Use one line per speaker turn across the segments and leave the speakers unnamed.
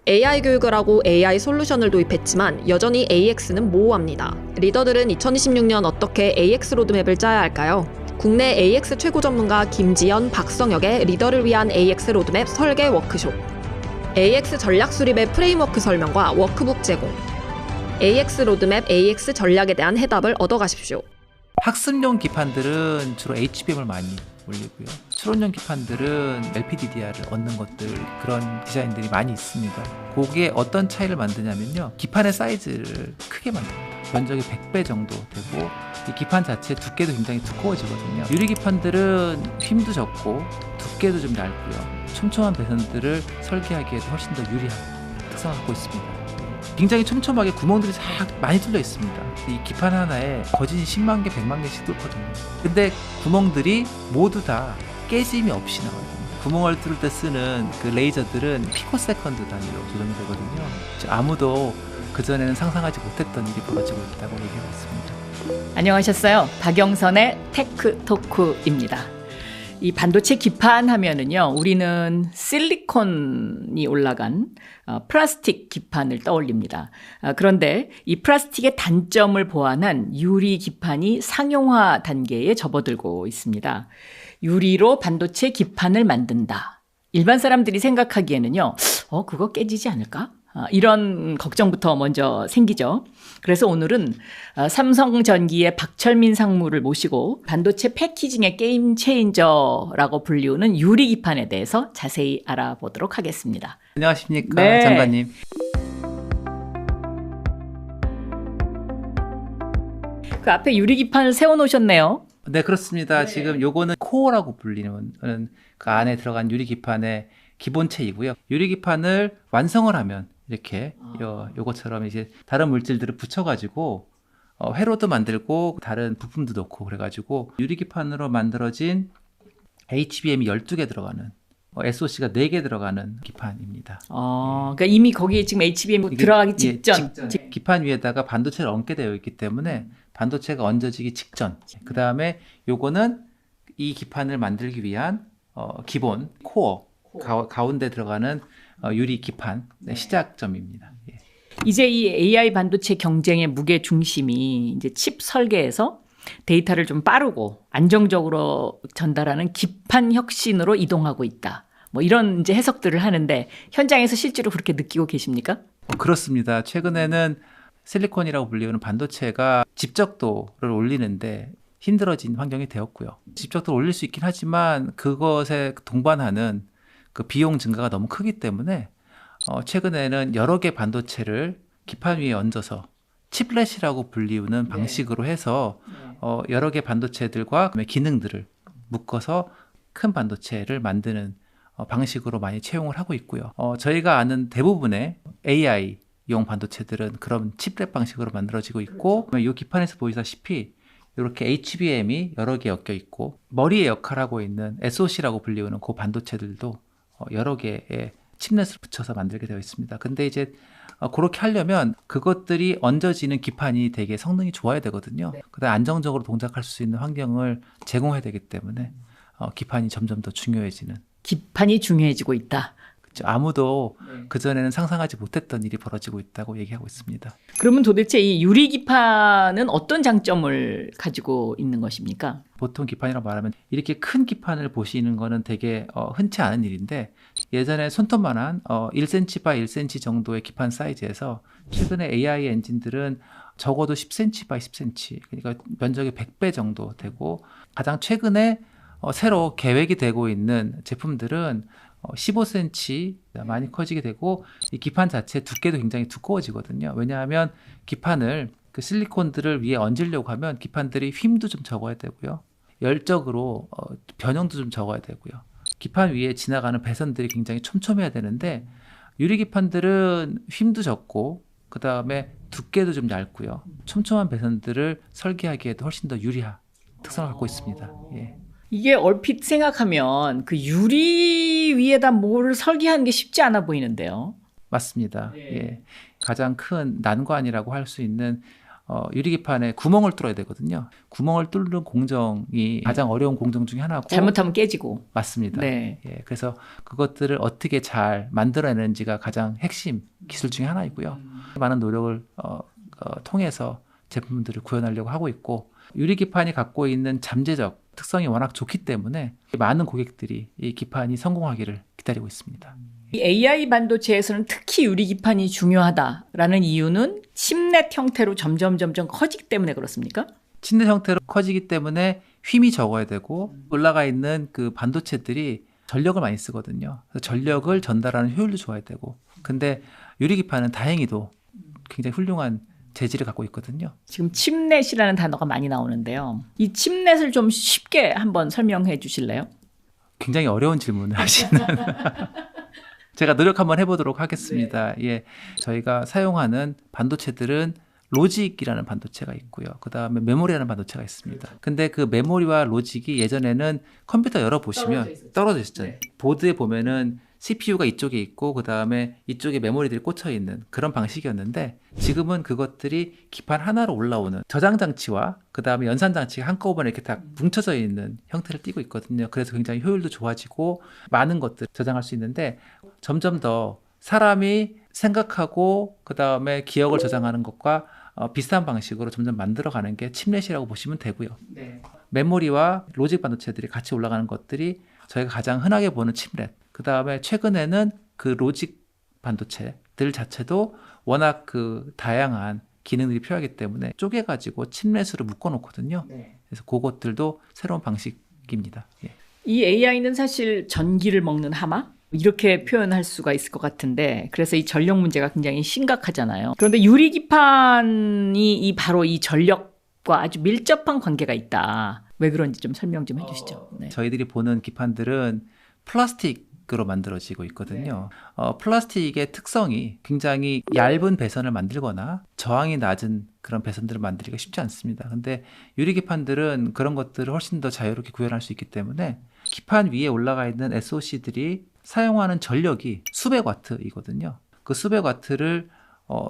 AI 교육을 하고 AI 솔루션을 도입했지만 여전히 AX는 모호합니다. 리더들은 2026년 어떻게 AX 로드맵을 짜야 할까요? 국내 AX 최고 전문가 김지연, 박성혁의 리더를 위한 AX 로드맵 설계 워크숍. AX 전략 수립의 프레임워크 설명과 워크북 제공. AX 로드맵 AX 전략에 대한 해답을 얻어가십시오.
학습용 기판들은 주로 HBM을 많이 올리고요. 추론용 기판들은 LPDDR을 얻는 것들, 그런 디자인들이 많이 있습니다. 거기에 어떤 차이를 만드냐면요, 기판의 사이즈를 크게 만듭니다. 면적이 100배 정도 되고 이 기판 자체 두께도 굉장히 두꺼워지거든요. 유리 기판들은 힘도 적고 두께도 좀 얇고요. 촘촘한 배선들을 설계하기에도 훨씬 더 유리한 특성을 갖고 있습니다. 굉장히 촘촘하게 구멍들이 싹 많이 뚫려 있습니다. 이 기판 하나에 거진이 10만 개, 100만 개씩 뚫거든요. 근데 구멍들이 모두 다 깨짐이 없이 나와요. 구멍을 뚫을 때 쓰는 그 레이저들은 피코세컨드 단위로 조정이 되거든요. 아무도 그전에는 상상하지 못했던 일이 벌어지고 있다고 얘기하고 있습니다.
안녕하셨어요. 박영선의 테크토크입니다. 이 반도체 기판 하면은요, 우리는 실리콘이 올라간 플라스틱 기판을 떠올립니다. 그런데 이 플라스틱의 단점을 보완한 유리 기판이 상용화 단계에 접어들고 있습니다. 유리로 반도체 기판을 만든다. 일반 사람들이 생각하기에는요, 그거 깨지지 않을까? 이런 걱정부터 먼저 생기죠. 그래서 오늘은 삼성전기의 박철민 상무를 모시고 반도체 패키징의 게임 체인저라고 불리우는 유리 기판에 대해서 자세히 알아보도록 하겠습니다.
안녕하십니까,
네.
장관님.
그 앞에 유리 기판을 세워놓으셨네요.
네, 그렇습니다.
네.
지금 요거는 코어라고 불리는 그 안에 들어간 유리 기판의 기본체이고요. 유리 기판을 완성을 하면 이렇게 요것처럼 이제 다른 물질들을 붙여가지고 회로도 만들고 다른 부품도 넣고 그래가지고 유리 기판으로 만들어진 HBM이 12개 들어가는 SOC가 4개 들어가는 기판입니다.
그러니까 이미 거기에 지금 HBM 들어가기 직전.
기판 위에다가 반도체를 얹게 되어 있기 때문에 반도체가 얹어지기 직전. 그 다음에 요거는 이 기판을 만들기 위한 기본 코어. 가운데 들어가는 유리 기판 시작점입니다. 예.
이제 이 AI 반도체 경쟁의 무게 중심이 이제 칩 설계에서 데이터를 좀 빠르고 안정적으로 전달하는 기판 혁신으로 이동하고 있다. 뭐 이런 이제 해석들을 하는데 현장에서 실제로 그렇게 느끼고 계십니까?
그렇습니다. 최근에는 실리콘이라고 불리우는 반도체가 집적도를 올리는데 힘들어진 환경이 되었고요. 집적도를 올릴 수 있긴 하지만 그것에 동반하는 그 비용 증가가 너무 크기 때문에 최근에는 여러 개 반도체를 기판 위에 얹어서 칩렛이라고 불리우는 방식으로 해서 여러 개 반도체들과 기능들을 묶어서 큰 반도체를 만드는 방식으로 많이 채용을 하고 있고요. 저희가 아는 대부분의 AI용 반도체들은 그런 칩렛 방식으로 만들어지고 있고, 이 기판에서 보이다시피 이렇게 HBM이 여러 개 엮여 있고 머리의 역할을 하고 있는 SOC라고 불리우는 그 반도체들도 여러 개의 칩렛을 붙여서 만들게 되어 있습니다. 근데 이제 그렇게 하려면 그것들이 얹어지는 기판이 되게 성능이 좋아야 되거든요. 그다음 안정적으로 동작할 수 있는 환경을 제공해야 되기 때문에 기판이 점점 더 중요해지는.
기판이 중요해지고 있다.
아무도 그전에는 상상하지 못했던 일이 벌어지고 있다고 얘기하고 있습니다.
그러면 도대체 이 유리 기판은 어떤 장점을 가지고 있는 것입니까?
보통 기판이라고 말하면 이렇게 큰 기판을 보시는 거는 되게 흔치 않은 일인데, 예전에 손톱만한 1cm by 1cm 정도의 기판 사이즈에서 최근에 AI 엔진들은 적어도 10cm by 10cm, 그러니까 면적이 100배 정도 되고, 가장 최근에 새로 계획이 되고 있는 제품들은 15cm 많이 커지게 되고, 이 기판 자체 두께도 굉장히 두꺼워지거든요. 왜냐하면 기판을 그 실리콘들을 위에 얹으려고 하면 기판들이 힘도 좀 적어야 되고요. 열적으로 변형도 좀 적어야 되고요. 기판 위에 지나가는 배선들이 굉장히 촘촘해야 되는데, 유리 기판들은 힘도 적고 그 다음에 두께도 좀 얇고요. 촘촘한 배선들을 설계하기에도 훨씬 더 유리한 특성을 갖고 있습니다. 예.
이게 얼핏 생각하면 그 유리 위에다 뭐를 설계하는 게 쉽지 않아 보이는데요.
맞습니다. 예. 가장 큰 난관이라고 할 수 있는 유리기판에 구멍을 뚫어야 되거든요. 구멍을 뚫는 공정이 가장 어려운 공정 중에 하나고
잘못하면 깨지고.
맞습니다.
네.
예, 그래서 그것들을 어떻게 잘 만들어내는지가 가장 핵심 기술 중에 하나이고요. 많은 노력을 통해서 제품들을 구현하려고 하고 있고 유리기판이 갖고 있는 잠재적 특성이 워낙 좋기 때문에 많은 고객들이 이 기판이 성공하기를 기다리고 있습니다.
이 AI 반도체에서는 특히 유리기판이 중요하다라는 이유는 칩넷 형태로 점점 커지기 때문에 그렇습니까?
침대 형태로 커지기 때문에 힘이 적어야 되고 올라가 있는 그 반도체들이 전력을 많이 쓰거든요. 그래서 전력을 전달하는 효율도 좋아야 되고 근데 유리기판은 다행히도 굉장히 훌륭한 재질을 갖고 있거든요.
지금 칩넷이라는 단어가 많이 나오는데요. 이 칩넷을 좀 쉽게 한번 설명해 주실래요?
굉장히 어려운 질문을 하시는 제가 노력 한번 해보도록 하겠습니다. 예, 저희가 사용하는 반도체들은 로직이라는 반도체가 있고요. 그 다음에 메모리라는 반도체가 있습니다. 근데 그 메모리와 로직이 예전에는 컴퓨터 열어보시면 떨어져 있었잖아요. 보드에 보면은 CPU가 이쪽에 있고 그 다음에 이쪽에 메모리들이 꽂혀 있는 그런 방식이었는데 지금은 그것들이 기판 하나로 올라오는 저장 장치와 그 다음에 연산 장치가 한꺼번에 이렇게 다 뭉쳐져 있는 형태를 띠고 있거든요. 그래서 굉장히 효율도 좋아지고 많은 것들 저장할 수 있는데 점점 더 사람이 생각하고 그 다음에 기억을 저장하는 것과 비슷한 방식으로 점점 만들어가는 게 칩넷이라고 보시면 되고요.
네.
메모리와 로직 반도체들이 같이 올라가는 것들이 저희가 가장 흔하게 보는 칩넷. 그 다음에 최근에는 그 로직 반도체들 자체도 워낙 그 다양한 기능들이 필요하기 때문에 쪼개가지고 칩넷으로 묶어놓거든요.
네.
그래서 그것들도 새로운 방식입니다. 예.
이 AI는 사실 전기를 먹는 하마? 이렇게 표현할 수가 있을 것 같은데 그래서 이 전력 문제가 굉장히 심각하잖아요. 그런데 유리기판이 바로 이 전력과 아주 밀접한 관계가 있다. 왜 그런지 좀 설명 좀 해주시죠. 네.
저희들이 보는 기판들은 플라스틱으로 만들어지고 있거든요. 플라스틱의 특성이 굉장히 얇은 배선을 만들거나 저항이 낮은 그런 배선들을 만들기가 쉽지 않습니다. 근데 유리기판들은 그런 것들을 훨씬 더 자유롭게 구현할 수 있기 때문에 기판 위에 올라가 있는 SOC들이 사용하는 전력이 수백 와트이거든요. 그 수백 와트를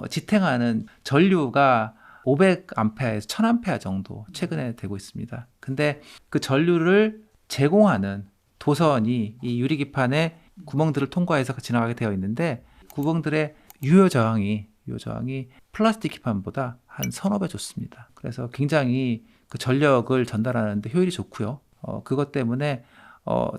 지탱하는 전류가 500암페어에서 1000암페어 정도 최근에 되고 있습니다. 근데 그 전류를 제공하는 도선이 이 유리기판의 구멍들을 통과해서 지나가게 되어 있는데 구멍들의 유효 저항이 플라스틱 기판보다 한 서너 배 좋습니다. 그래서 굉장히 그 전력을 전달하는데 효율이 좋고요. 그것 때문에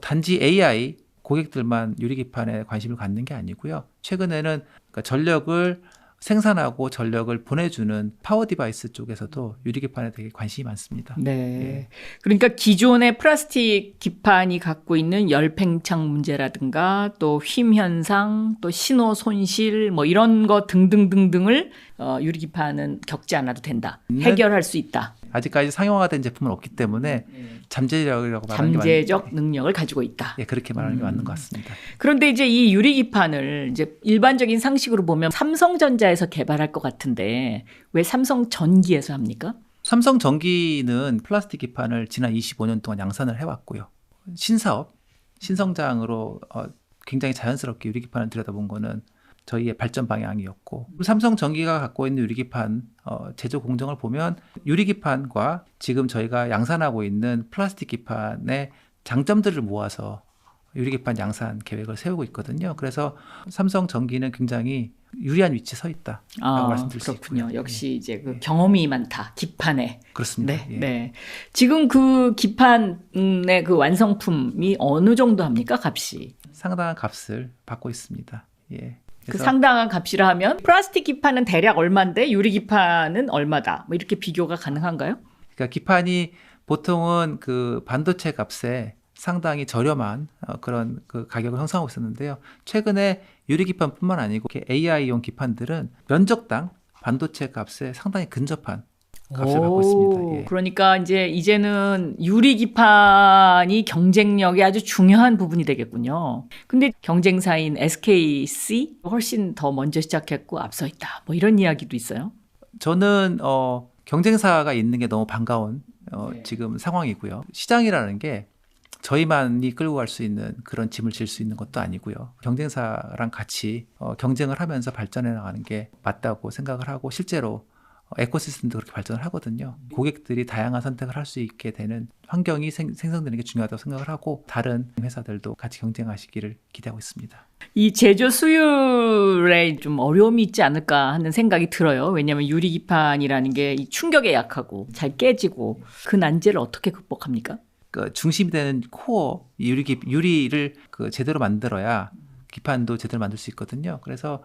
단지 AI 고객들만 유리기판에 관심을 갖는 게 아니고요. 최근에는 그러니까 전력을 생산하고 전력을 보내주는 파워 디바이스 쪽에서도 유리기판에 되게 관심이 많습니다.
네.
예.
그러니까 기존의 플라스틱 기판이 갖고 있는 열팽창 문제라든가 또 휨 현상, 또 신호 손실 뭐 이런 거 등등등등을 유리기판은 겪지 않아도 된다. 해결할 수 있다.
아직까지 상용화가 된 제품은 없기 때문에 잠재력이라고 말하는 게
잠재적 능력을 가지고 있다.
예, 그렇게 말하는 게 맞는 것 같습니다.
그런데 이제 이 유리기판을 이제 일반적인 상식으로 보면 삼성전자에서 개발할 것 같은데 왜 삼성전기에서 합니까?
삼성전기는 플라스틱 기판을 지난 25년 동안 양산을 해왔고요. 신사업, 신성장으로 굉장히 자연스럽게 유리기판을 들여다본 거는 저희의 발전 방향이었고 삼성전기가 갖고 있는 유리기판 제조 공정을 보면 유리기판과 지금 저희가 양산하고 있는 플라스틱 기판의 장점들을 모아서 유리기판 양산 계획을 세우고 있거든요. 그래서 삼성전기는 굉장히 유리한 위치에 서 있다라고 말씀드릴 수 있군요.
그렇군요. 역시 이제 그 경험이 많다. 기판에.
그렇습니다.
네,
예.
네. 지금 그 기판의 그 완성품이 어느 정도 합니까? 값이?
상당한 값을 받고 있습니다. 예.
그 상당한 값이라 하면 플라스틱 기판은 대략 얼마인데 유리 기판은 얼마다. 뭐 이렇게 비교가 가능한가요?
그러니까 기판이 보통은 그 반도체 값에 상당히 저렴한 그런 그 가격을 형성하고 있었는데요. 최근에 유리 기판뿐만 아니고 AI용 기판들은 면적당 반도체 값에 상당히 근접한 값을 받고 있습니다. 예.
그러니까 이제는 유리 기판이 경쟁력의 아주 중요한 부분이 되겠군요. 근데 경쟁사인 SKC 훨씬 더 먼저 시작했고 앞서 있다. 뭐 이런 이야기도 있어요.
저는 경쟁사가 있는 게 너무 반가운 지금 상황이고요. 시장이라는 게 저희만이 끌고 갈 수 있는 그런 짐을 질 수 있는 것도 아니고요. 경쟁사랑 같이 경쟁을 하면서 발전해 나가는 게 맞다고 생각을 하고 실제로 에코시스템도 그렇게 발전을 하거든요. 고객들이 다양한 선택을 할 수 있게 되는 환경이 생성되는 게 중요하다고 생각을 하고 다른 회사들도 같이 경쟁하시기를 기대하고 있습니다.
이 제조 수율에 좀 어려움이 있지 않을까 하는 생각이 들어요. 왜냐하면 유리기판이라는 게 이 충격에 약하고 잘 깨지고 그 난제를 어떻게 극복합니까?
그 중심이 되는 코어 유리를 그 제대로 만들어야 기판도 제대로 만들 수 있거든요. 그래서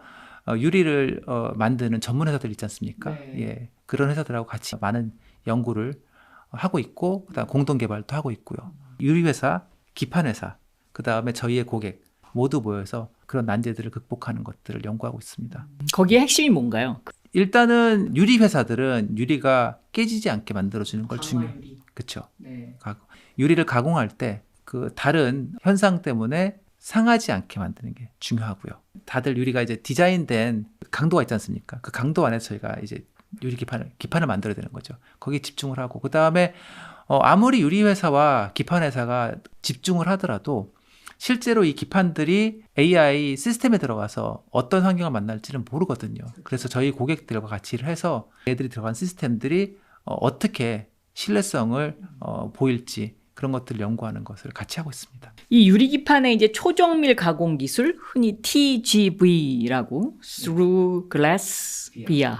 유리를 만드는 전문 회사들 있지 않습니까?
네.
예, 그런 회사들하고 같이 많은 연구를 하고 있고 그다음 공동 개발도 하고 있고요. 유리 회사, 기판 회사, 그다음에 저희의 고객 모두 모여서 그런 난제들을 극복하는 것들을 연구하고 있습니다.
거기에 핵심이 뭔가요?
일단은 유리 회사들은 유리가 깨지지 않게 만들어주는 걸 그렇죠.
네.
유리를 가공할 때 그 다른 현상 때문에 상하지 않게 만드는 게 중요하고요. 다들 유리가 이제 디자인된 강도가 있지 않습니까? 그 강도 안에서 저희가 이제 기판을 만들어야 되는 거죠. 거기에 집중을 하고 그 다음에 아무리 유리 회사와 기판 회사가 집중을 하더라도 실제로 이 기판들이 AI 시스템에 들어가서 어떤 환경을 만날지는 모르거든요. 그래서 저희 고객들과 같이 일을 해서 애들이 들어간 시스템들이 어떻게 신뢰성을 보일지 그런 것들을 연구하는 것을 같이 하고 있습니다.
이 유리기판의 이제 초정밀 가공 기술, 흔히 TGV라고 Through Glass Via.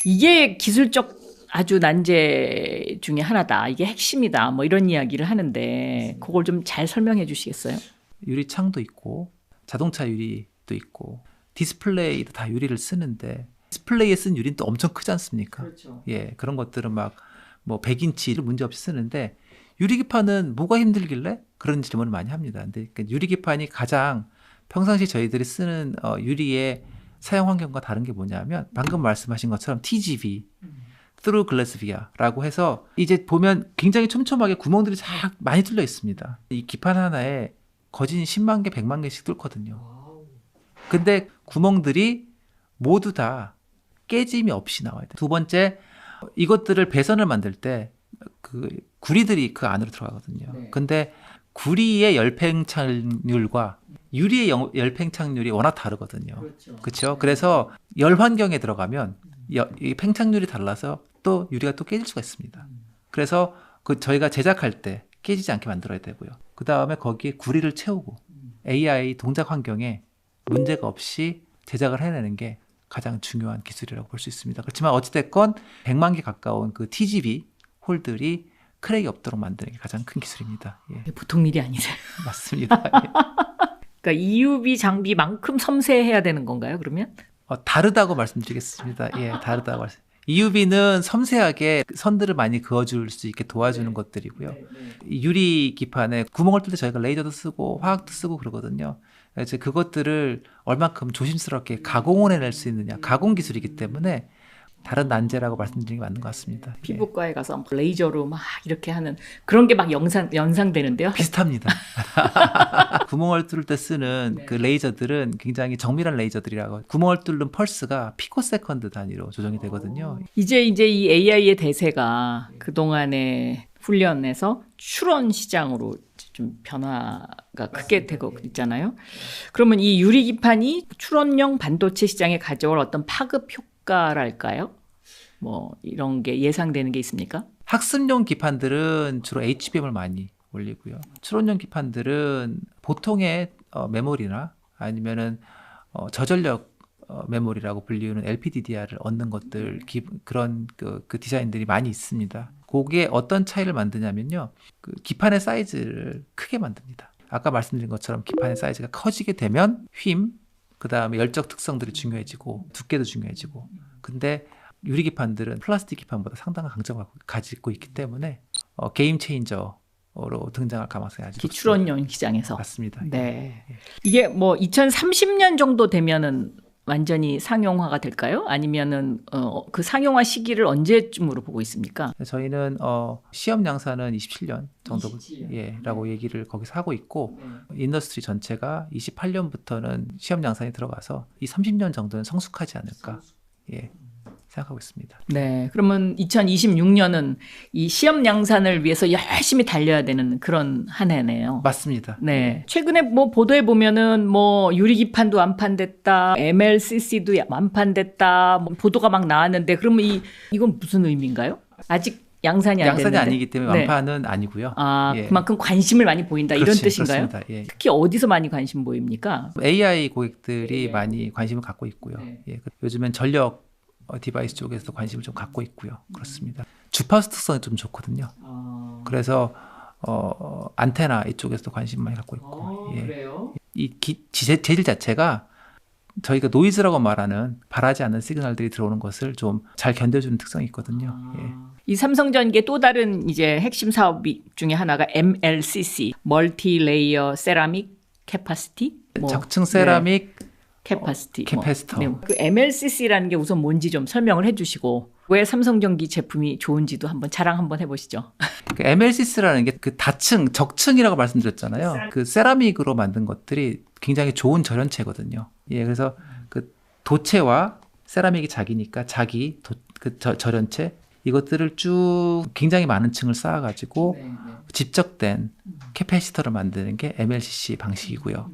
이게 기술적 아주 난제 중에 하나다. 이게 핵심이다. 뭐 이런 이야기를 하는데 그걸 좀 잘 설명해 주시겠어요?
유리창도 있고 자동차 유리도 있고 디스플레이도 다 유리를 쓰는데 디스플레이에 쓴 유리는 또 엄청 크지 않습니까?
그렇죠.
예, 그런 것들은 막 뭐 100인치를 문제없이 쓰는데 유리기판은 뭐가 힘들길래? 그런 질문을 많이 합니다. 근데 유리기판이 가장 평상시 저희들이 쓰는 유리의 사용 환경과 다른 게 뭐냐면 방금 말씀하신 것처럼 TGV, Through Glass Via라고 해서 이제 보면 굉장히 촘촘하게 구멍들이 쫙 많이 뚫려 있습니다. 이 기판 하나에 거진 10만 개, 100만 개씩 뚫거든요. 근데 구멍들이 모두 다 깨짐이 없이 나와야 돼요. 두 번째, 이것들을 배선을 만들 때 그 구리들이 그 안으로 들어가거든요.
네.
근데 구리의 열팽창률과 유리의 열팽창률이 워낙 다르거든요. 그렇죠? 그래서 열 환경에 들어가면 이 팽창률이 달라서 또 유리가 또 깨질 수가 있습니다. 그래서 그 저희가 제작할 때 깨지지 않게 만들어야 되고요. 그 다음에 거기에 구리를 채우고 AI 동작 환경에 문제가 없이 제작을 해내는 게 가장 중요한 기술이라고 볼 수 있습니다. 그렇지만 어찌됐건 100만 개 가까운 그 TGV 홀들이 크랙이 없도록 만드는 게 가장 큰 기술입니다. 예.
보통 일이 아니죠.
맞습니다. 예.
그러니까 EUV 장비만큼 섬세해야 되는 건가요, 그러면?
다르다고 말씀드리겠습니다. 예, 다르다고 말씀. EUV는 섬세하게 선들을 많이 그어줄 수 있게 도와주는 것들이고요. 이 유리 기판에 구멍을 뚫을 때 저희가 레이저도 쓰고 화학도 쓰고 그러거든요. 그래서 그것들을 얼만큼 조심스럽게 가공을 해낼 수 있느냐. 가공 기술이기 때문에 다른 난제라고 말씀드리는 게 맞는 것 같습니다.
피부과에 가서 레이저로 막 이렇게 하는 그런 게 막 연상되는데요.
비슷합니다. 구멍을 뚫을 때 쓰는 그 레이저들은 굉장히 정밀한 레이저들이라고 구멍을 뚫는 펄스가 피코세컨드 단위로 조정이 되거든요.
이제 이 AI의 대세가 그동안의 훈련에서 추론 시장으로 좀 변화가 크게 되고 있잖아요. 그러면 이 유리기판이 추론용 반도체 시장에 가져올 어떤 파급 효과랄까요? 뭐 이런 게 예상되는 게 있습니까?
학습용 기판들은 주로 HBM을 많이 올리고요. 추론용 기판들은 보통의 메모리나 아니면은 저전력 메모리라고 불리우는 LPDDR을 얻는 것들 그런 그 디자인들이 많이 있습니다. 거기에 어떤 차이를 만드냐면요. 그 기판의 사이즈를 크게 만듭니다. 아까 말씀드린 것처럼 기판의 사이즈가 커지게 되면 휨, 그 다음에 열적 특성들이 중요해지고 두께도 중요해지고. 근데 유리 기판들은 플라스틱 기판보다 상당한 강점을 가지고 있기 때문에 게임 체인저로 등장할 가능성이 아주 높습니다.
추론용 시장에서.
맞습니다.
네. 이게 뭐 2030년 정도 되면은 완전히 상용화가 될까요? 아니면은 그 상용화 시기를 언제쯤으로 보고 있습니까?
저희는 시험 양산은 27년 정도
27년.
라고 얘기를 거기서 하고 있고 인더스트리 전체가 28년부터는 시험 양산이 들어가서 이 30년 정도는 성숙하지 않을까 생각하고 있습니다.
네. 그러면 2026년은 이 시험 양산을 위해서 열심히 달려야 되는 그런 한 해네요.
맞습니다.
네. 최근에 뭐 보도에 보면은 뭐 유리기판도 완판됐다, MLCC도 완판됐다, 뭐 보도가 막 나왔는데 그러면 이건 무슨 의미인가요? 아직 양산이 안 됐는데.
아니기 때문에
네.
완판은 아니고요.
아,
예.
그만큼 관심을 많이 보인다 이런
그렇지,
뜻인가요?
그렇습니다. 예.
특히 어디서 많이 관심 보입니까?
AI 고객들이
네.
많이 관심을 갖고 있고요.
네.
예. 요즘엔 전력 디바이스 쪽에서도 관심을 좀 갖고 있고요. 그렇습니다. 주파수 특성이 좀 좋거든요. 그래서 안테나 이쪽에서도 관심 많이 갖고 있고. 예.
그래요?
이 재질 자체가 저희가 노이즈라고 말하는 바라지 않는 시그널들이 들어오는 것을 좀 잘 견뎌주는 특성이 있거든요. 예.
이 삼성전기의 또 다른 이제 핵심 사업 중에 하나가 MLCC, 멀티레이어 세라믹 캐파시티,
적층 세라믹
캐파시티,
캐패시터.
그 MLCC라는 게 우선 뭔지 좀 설명을 해주시고 왜 삼성전기 제품이 좋은지도 한번 자랑 한번 해보시죠.
그 MLCC라는 게 그 다층, 적층이라고 말씀드렸잖아요. 그 세라믹으로 만든 것들이 굉장히 좋은 절연체거든요. 예, 그래서 그 도체와 세라믹이 자기니까 절연체 이것들을 쭉 굉장히 많은 층을 쌓아가지고 집적된 캐패시터를 만드는 게 MLCC 방식이고요.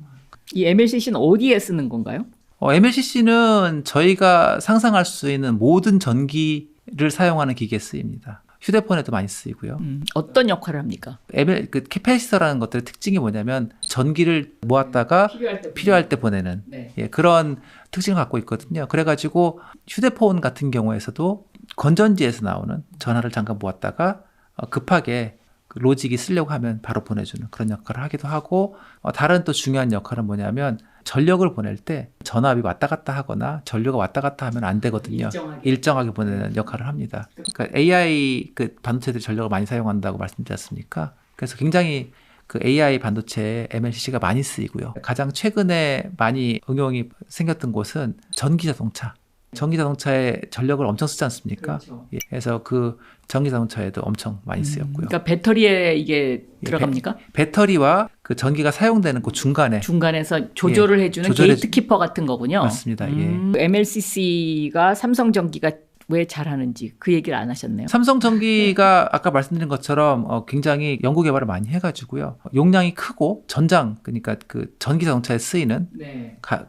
이 MLCC는 어디에 쓰는 건가요?
MLCC는 저희가 상상할 수 있는 모든 전기를 사용하는 기계에 쓰입니다. 휴대폰에도 많이 쓰이고요.
어떤 역할을 합니까?
그 캐패시터라는 것들의 특징이 뭐냐면 전기를 모았다가 필요할 때 보내는
네.
예, 그런 특징을 갖고 있거든요. 그래가지고 휴대폰 같은 경우에서도 건전지에서 나오는 전화를 잠깐 모았다가 급하게 로직이 쓰려고 하면 바로 보내주는 그런 역할을 하기도 하고 다른 또 중요한 역할은 뭐냐면 전력을 보낼 때 전압이 왔다 갔다 하거나 전류가 왔다 갔다 하면 안 되거든요. 일정하게 보내는 역할을 합니다. 그러니까 AI 그 반도체들이 전력을 많이 사용한다고 말씀드렸습니까? 그래서 굉장히 그 AI 반도체에 MLCC가 많이 쓰이고요. 가장 최근에 많이 응용이 생겼던 곳은 전기 자동차에 전력을 엄청 쓰지 않습니까?
그렇죠.
예, 그래서 그 전기 자동차에도 엄청 많이 쓰였고요.
그러니까 배터리에 이게 들어갑니까?
배터리와 그 전기가 사용되는 그 중간에서
조절을 해주는 게이트키퍼 같은 거군요.
맞습니다. 예.
MLCC가 삼성전기가 왜 잘하는지 그 얘기를 안 하셨네요.
삼성전기가 아까 말씀드린 것처럼 굉장히 연구 개발을 많이 해가지고요. 용량이 크고 그러니까 그 전기 자동차에 쓰이는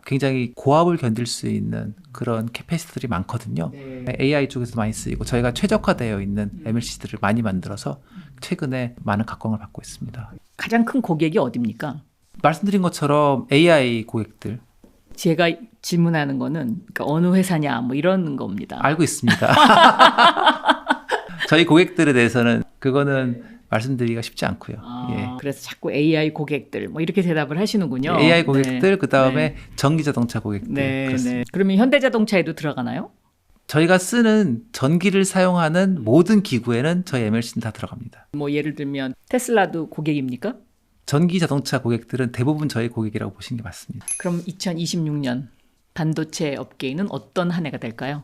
굉장히 고압을 견딜 수 있는 그런 캐패시터들이 많거든요. AI 쪽에서 많이 쓰이고 저희가 최적화되어 있는 MLCC들을 많이 만들어서 최근에 많은 각광을 받고 있습니다.
가장 큰 고객이 어디입니까?
말씀드린 것처럼 AI 고객들.
제가 질문하는 거는 그러니까 어느 회사냐 뭐 이런 겁니다.
알고 있습니다. 저희 고객들에 대해서는 그거는 말씀드리기가 쉽지 않고요. 예.
그래서 자꾸 AI 고객들 뭐 이렇게 대답을 하시는군요.
AI 고객들 그다음에 전기자동차 고객들.
네. 그러면 현대자동차에도 들어가나요?
저희가 쓰는 전기를 사용하는 모든 기구에는 저희 MLC는 다 들어갑니다.
뭐 예를 들면 테슬라도 고객입니까?
전기 자동차 고객들은 대부분 저희 고객이라고 보시는 게 맞습니다.
그럼 2026년 반도체 업계에는 어떤 한 해가 될까요?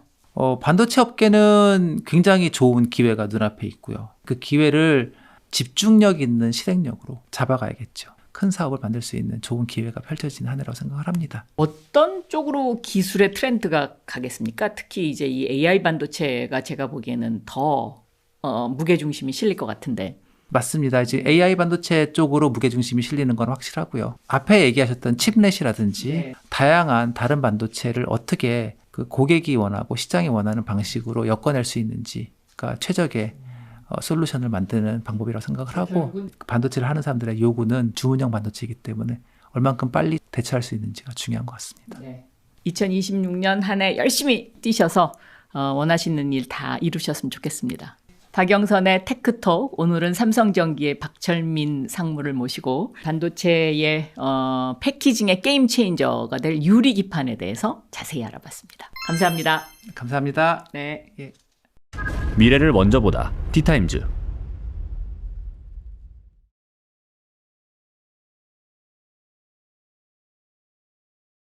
반도체 업계는 굉장히 좋은 기회가 눈앞에 있고요. 그 기회를 집중력 있는 실행력으로 잡아가야겠죠. 큰 사업을 만들 수 있는 좋은 기회가 펼쳐지는 한 해라고 생각을 합니다.
어떤 쪽으로 기술의 트렌드가 가겠습니까? 특히 이제 이 AI 반도체가 제가 보기에는 더 무게중심이 실릴 것 같은데.
맞습니다. 이제 AI 반도체 쪽으로 무게중심이 실리는 건 확실하고요. 앞에 얘기하셨던 칩넷이라든지 다양한 다른 반도체를 어떻게 그 고객이 원하고 시장이 원하는 방식으로 엮어낼 수 있는지가 최적의 솔루션을 만드는 방법이라고 생각을 하고 반도체를 하는 사람들의 요구는 주문형 반도체이기 때문에 얼만큼 빨리 대처할 수 있는지가 중요한 것 같습니다.
2026년 한 해 열심히 뛰셔서 원하시는 일 다 이루셨으면 좋겠습니다. 박영선의 테크톡, 오늘은 삼성전기의 박철민 상무를 모시고 반도체의 패키징의 게임 체인저가 될 유리기판에 대해서 자세히 알아봤습니다. 감사합니다.
감사합니다.
네.
예.
미래를 먼저 보다 티타임즈.